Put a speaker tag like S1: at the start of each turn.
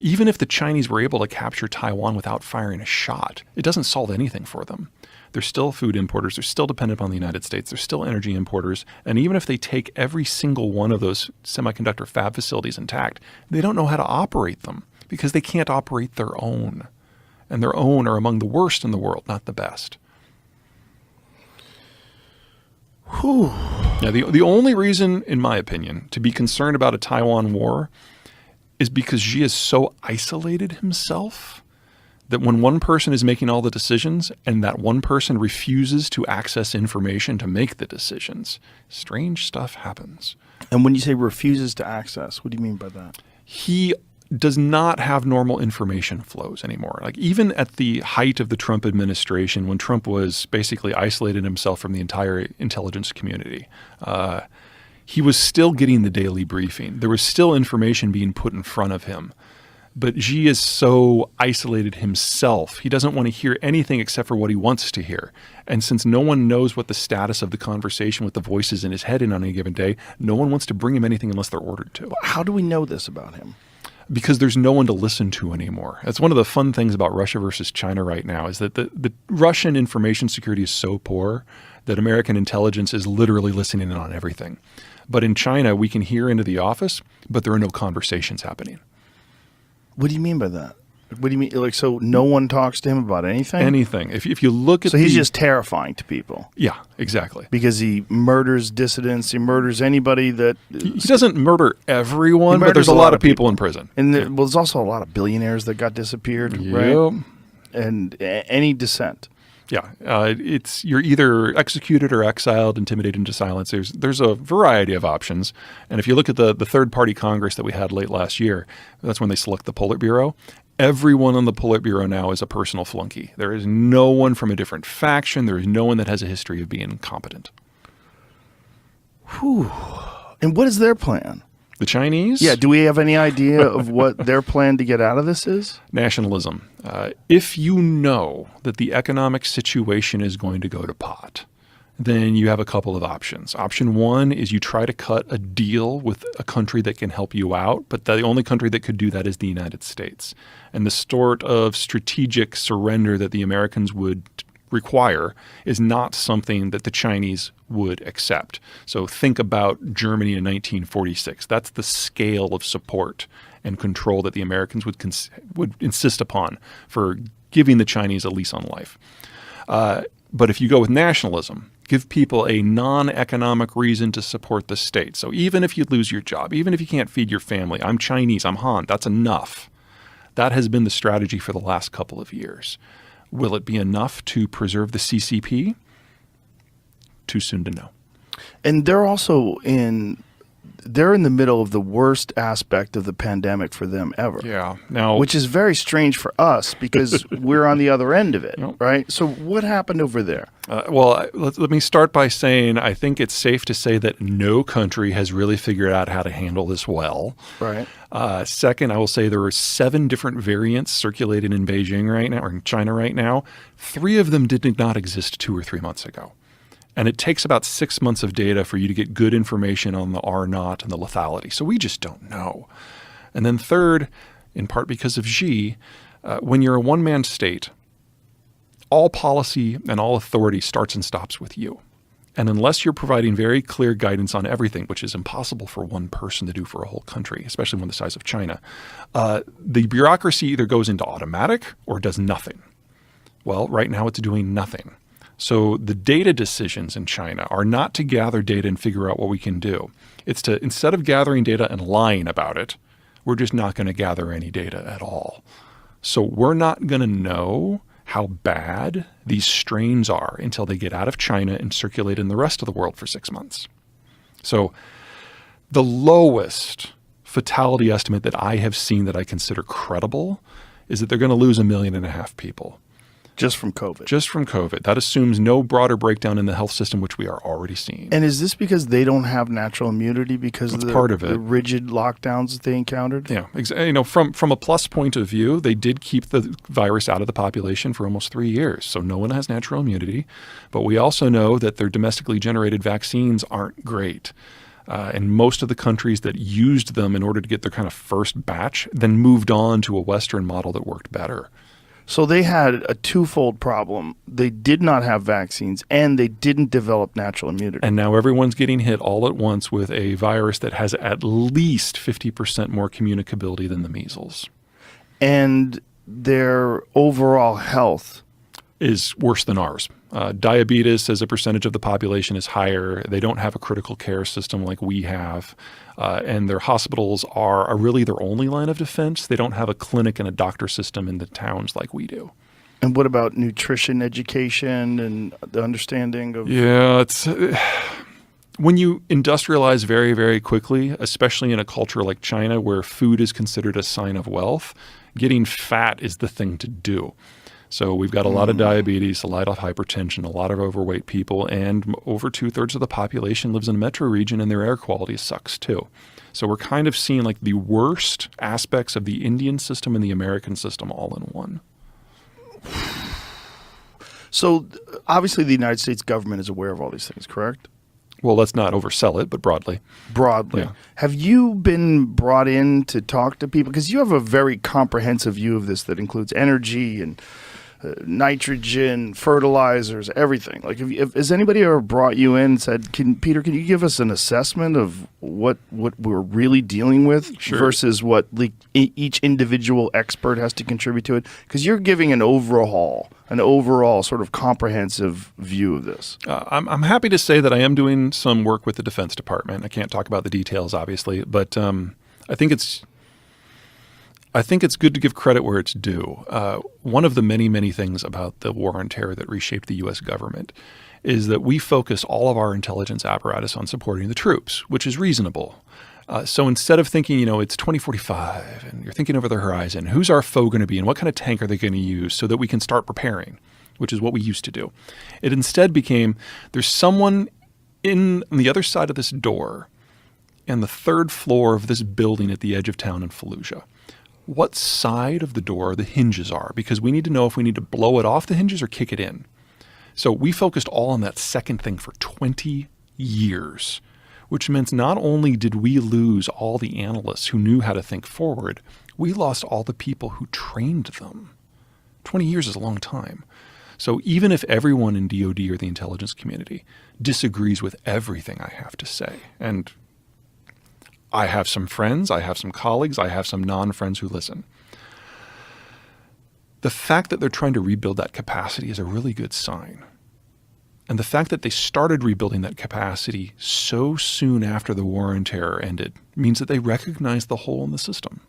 S1: Even if the Chinese were able to capture Taiwan without firing a shot, it doesn't solve anything for them. They're still food importers. They're still dependent on the United States. They're still energy importers. And even if they take every single one of those semiconductor fab facilities intact, they don't know how to operate them because they can't operate their own. And their own are among the worst in the world, not the best.
S2: Whew.
S1: Now, the only reason, in my opinion, to be concerned about a Taiwan war is because Xi has so isolated himself that when one person is making all the decisions and that one person refuses to access information to make the decisions, strange stuff happens.
S2: And when you say refuses to access, what do you mean by that?
S1: He does not have normal information flows anymore. Like even at the height of the Trump administration, when Trump was basically isolated himself from the entire intelligence community, he was still getting the daily briefing. There was still information being put in front of him. But Xi is so isolated himself. He doesn't want to hear anything except for what he wants to hear. And since no one knows what the status of the conversation with the voices in his head in on any given day, no one wants to bring him anything unless they're ordered to.
S2: How do we know this about him?
S1: Because there's no one to listen to anymore. That's one of the fun things about Russia versus China right now is that the Russian information security is so poor that American intelligence is literally listening in on everything. But in China, we can hear into the office, but there are no conversations happening.
S2: What do you mean by that? What do you mean? Like, so no one talks to him about anything?
S1: Anything. If you look at
S2: So he's just terrifying to people.
S1: Yeah, exactly.
S2: Because he murders dissidents. He murders anybody that...
S1: He doesn't murder everyone, but there's a lot of people in prison.
S2: And well, there's also a lot of billionaires that got disappeared,
S1: Yep.
S2: right? And any dissent.
S1: Yeah, you're either executed or exiled, intimidated into silence. There's a variety of options. And if you look at the third-party Congress that we had late last year, that's when they select the Politburo. Everyone on the Politburo now is a personal flunky. There is no one from a different faction. There is no one that has a history of being competent.
S2: Whew. And what is their plan?
S1: The Chinese?
S2: Yeah, do we have any idea of what their plan to get out of this is?
S1: Nationalism. If you know that the economic situation is going to go to pot, then you have a couple of options. Option one is you try to cut a deal with a country that can help you out, but the only country that could do that is the United States. And the sort of strategic surrender that the Americans would require is not something that the Chinese would accept. So think about Germany in 1946. That's the scale of support and control that the Americans would insist upon for giving the Chinese a lease on life. But if you go with nationalism, give people a non-economic reason to support the state. So even if you lose your job, even if you can't feed your family, I'm Chinese, I'm Han, that's enough. That has been the strategy for the last couple of years. Will it be enough to preserve the CCP? Too soon to know.
S2: And they're also they're in the middle of the worst aspect of the pandemic for them ever.
S1: Yeah. Now,
S2: which is very strange for us because we're on the other end of it,
S1: Yep.
S2: right? So what happened over there?
S1: Let me start by saying I think it's safe to say that no country has really figured out how to handle this well.
S2: Right.
S1: Second, I will say there are 7 different variants circulating in Beijing right now, or in China right now. 3 of them did not exist 2 or 3 months ago. And it takes about 6 months of data for you to get good information on the R0 and the lethality. So we just don't know. And then third, in part because of Xi, when you're a one-man state, all policy and all authority starts and stops with you. And unless you're providing very clear guidance on everything, which is impossible for one person to do for a whole country, especially one the size of China, the bureaucracy either goes into automatic or does nothing. Well, right now it's doing nothing. So the data decisions in China are not to gather data and figure out what we can do. It's to, instead of gathering data and lying about it, we're just not going to gather any data at all. So we're not going to know how bad these strains are until they get out of China and circulate in the rest of the world for 6 months. So the lowest fatality estimate that I have seen that I consider credible is that they're going to lose 1.5 million people.
S2: Just from COVID.
S1: Just from COVID. That assumes no broader breakdown in the health system, which we are already seeing.
S2: And is this because they don't have natural immunity because of
S1: part of it.
S2: The rigid lockdowns that they encountered?
S1: Yeah. From a plus point of view, they did keep the virus out of the population for almost 3 years. So no one has natural immunity. But we also know that their domestically generated vaccines aren't great. And most of the countries that used them in order to get their kind of first batch then moved on to a Western model that worked better.
S2: So they had a twofold problem. They did not have vaccines, and they didn't develop natural immunity.
S1: And now everyone's getting hit all at once with a virus that has at least 50% more communicability than the measles.
S2: And their overall health
S1: is worse than ours. Diabetes as a percentage of the population is higher. They don't have a critical care system like we have. And their hospitals are really their only line of defense. They don't have a clinic and a doctor system in the towns like we do.
S2: And what about nutrition education and the understanding of...
S1: Yeah, it's... when you industrialize very, very quickly, especially in a culture like China where food is considered a sign of wealth, getting fat is the thing to do. So we've got a lot of diabetes, a lot of hypertension, a lot of overweight people, and over 2/3 of the population lives in a metro region and their air quality sucks too. So we're kind of seeing like the worst aspects of the Indian system and the American system all in one.
S2: So obviously the United States government is aware of all these things, correct?
S1: Well, let's not oversell it, but broadly.
S2: Broadly.
S1: Yeah.
S2: Have you been brought in to talk to people? Because you have a very comprehensive view of this that includes energy and nitrogen, fertilizers, everything. Like, has anybody ever brought you in and said, Peter, can you give us an assessment of what we're really dealing with versus what each individual expert has to contribute to it? Because you're giving an overall sort of comprehensive view of this.
S1: I'm happy to say that I am doing some work with the Defense Department. I can't talk about the details, obviously, but I think it's good to give credit where it's due. One of the many, many things about the war on terror that reshaped the U.S. government is that we focus all of our intelligence apparatus on supporting the troops, which is reasonable. So instead of thinking, it's 2045 and you're thinking over the horizon, who's our foe going to be and what kind of tank are they going to use so that we can start preparing, which is what we used to do. It instead became there's someone on the other side of this door and the third floor of this building at the edge of town in Fallujah. What side of the door the hinges are, because we need to know if we need to blow it off the hinges or kick it in. So we focused all on that second thing for 20 years, which meant not only did we lose all the analysts who knew how to think forward, we lost all the people who trained them. 20 years is a long time. So even if everyone in DoD or the intelligence community disagrees with everything I have to say, and I have some friends, I have some colleagues, I have some non-friends who listen. The fact that they're trying to rebuild that capacity is a really good sign. And the fact that they started rebuilding that capacity so soon after the war on terror ended means that they recognize the hole in the system.